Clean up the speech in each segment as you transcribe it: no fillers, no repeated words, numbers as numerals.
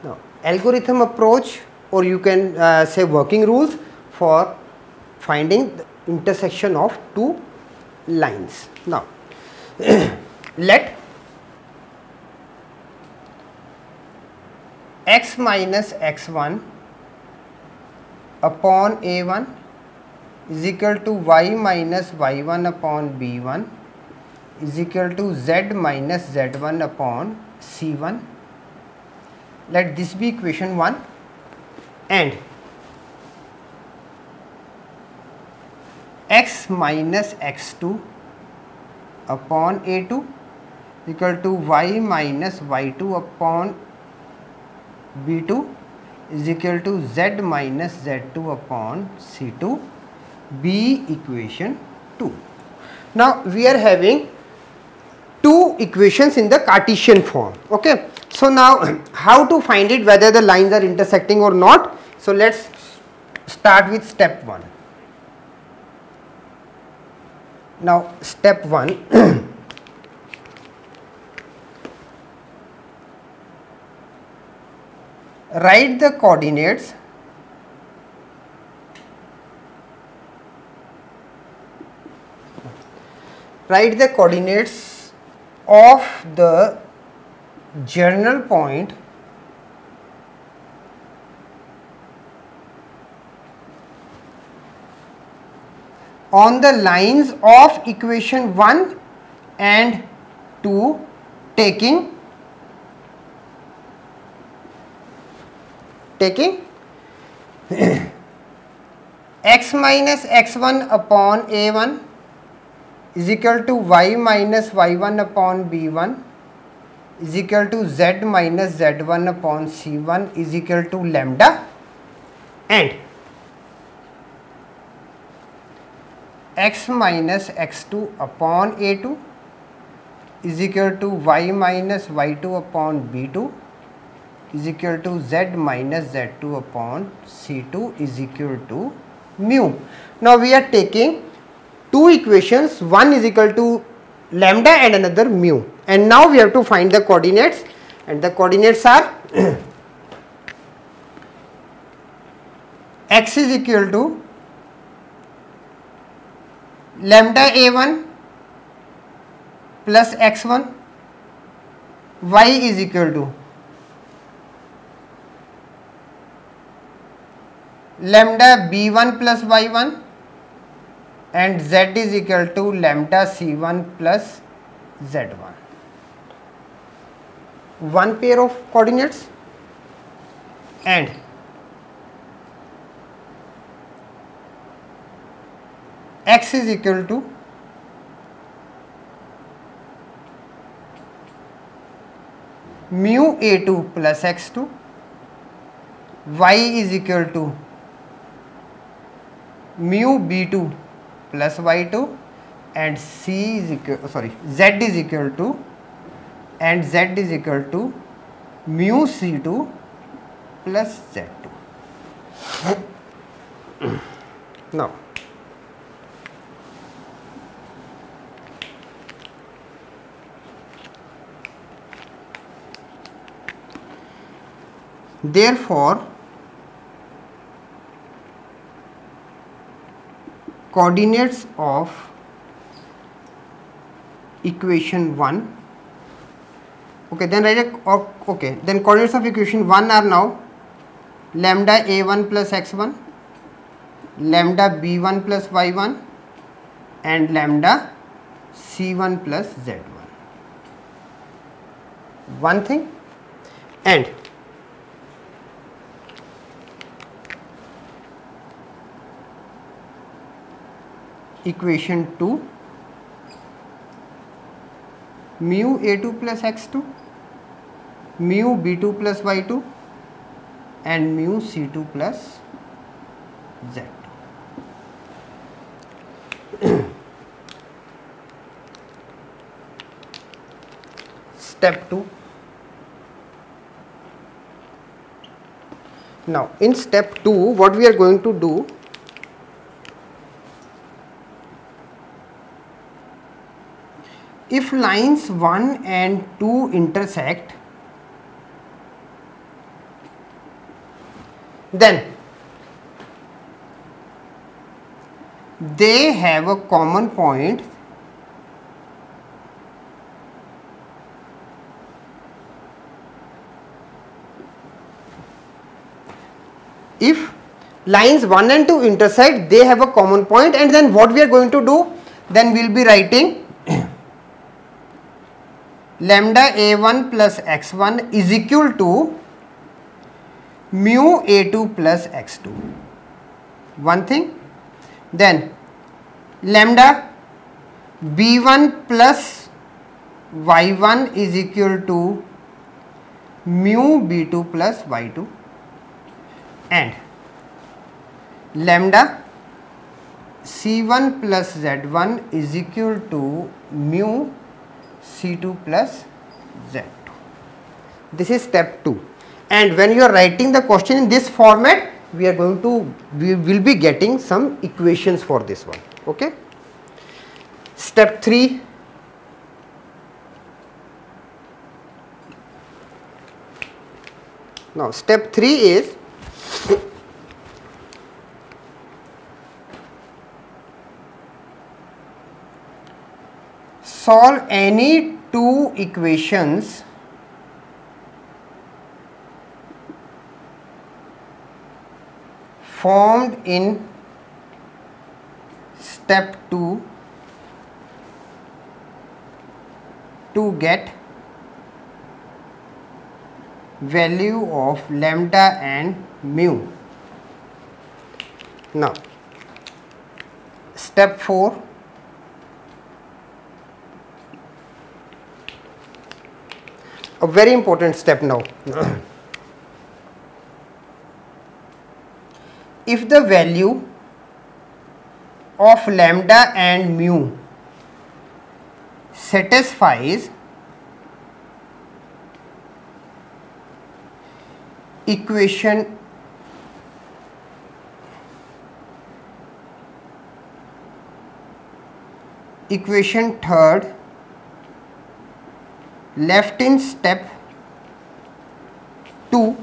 Now, algorithm approach, or you can say working rules for finding the intersection of two lines. Now, let x minus x1 upon a1 is equal to y minus y1 upon b1 is equal to z minus z1 upon c1. Let this be equation 1, and x minus x2 upon a2 equal to y minus y2 upon b2 is equal to z minus z2 upon c2 be equation 2. Now, we are having two equations in the Cartesian form. Okay. So, now how to find it, whether the lines are intersecting or not? So, let us start with step 1. Now, step 1. Write the coordinates of the general point on the lines of equation 1 and 2 taking x minus x1 upon a1 is equal to y minus y1 upon b1 is equal to z minus z1 upon c1 is equal to lambda, and x minus x2 upon a2 is equal to y minus y2 upon b2 is equal to z minus z2 upon c2 is equal to mu. Now, we are taking two equations, one is equal to lambda and another mu, and now we have to find the coordinates, and the coordinates are x is equal to lambda a1 plus x1, y is equal to lambda b1 plus y1, and z is equal to lambda c1 plus z1. One pair of coordinates, and x is equal to mu a2 plus x2, y is equal to mu b2 plus y2, and z is equal to mu c2 plus z2. Now, therefore, coordinates of equation 1, okay, then then coordinates of equation 1 are now lambda a1 plus x1, lambda b1 plus y1, and lambda c1 plus z1. One thing, and equation 2 mu a2 plus x2, mu b2 plus y2, and mu c2 plus z2. Step 2. Now, in step 2, what we are going to do, if lines 1 and 2 intersect, then they have a common point if lines 1 and 2 intersect, they have a common point, and then what we are going to do, then we will be writing lambda a1 plus x1 is equal to mu a2 plus x2, one thing. Then lambda b1 plus y1 is equal to mu b2 plus y2, and lambda c1 plus z1 is equal to mu c2 plus z2. This is step 2, and when you are writing the question in this format, we will be getting some equations for this one. Okay. Step 3, now step 3 is solve any two equations formed in step 2 to get value of lambda and mu. Now step 4, a very important step now. If the value of lambda and mu satisfies equation third left in step 2.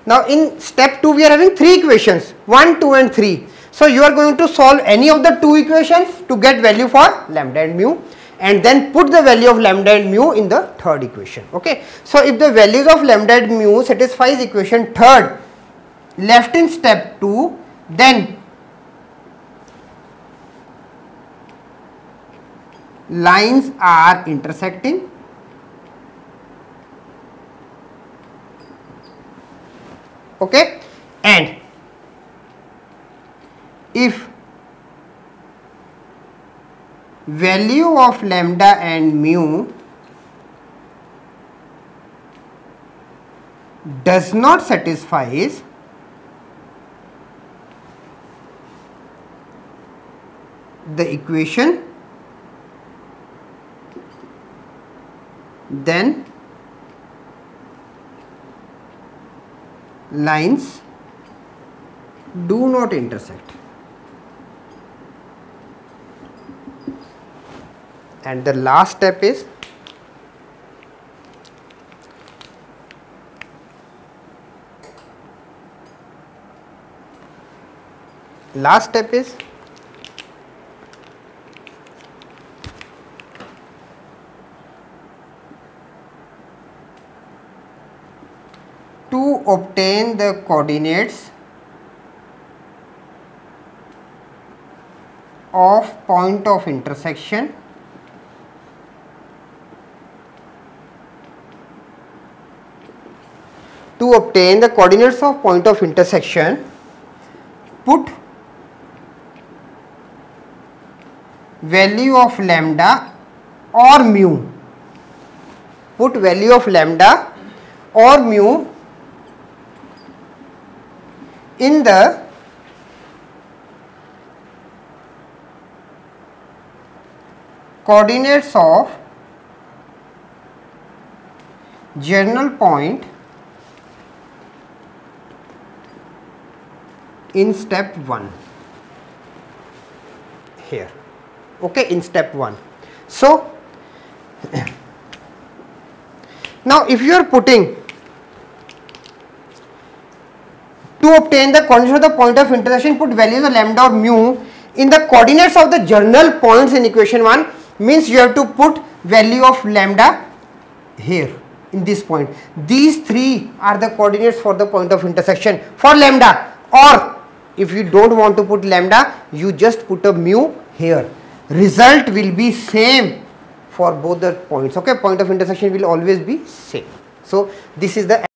Now in step 2 we are having 3 equations, 1, 2 and 3. So you are going to solve any of the 2 equations to get value for lambda and mu, and then put the value of lambda and mu in the third equation. Okay. So if the values of lambda and mu satisfies equation third left in step 2, then lines are intersecting, okay, and if value of lambda and mu does not satisfy the equation, then lines do not intersect. And the last step is to obtain the coordinates of point of intersection put value of lambda or mu in the coordinates of general point in step 1 here, okay, in step 1. So now if you are putting To obtain the coordinates of the point of intersection, put values of lambda or mu in the coordinates of the journal points in equation 1. Means you have to put value of lambda here in this point. These three are the coordinates for the point of intersection for lambda, or if you don't want to put lambda, you just put a mu here. Result will be same for both the points. Okay, point of intersection will always be same. So this is the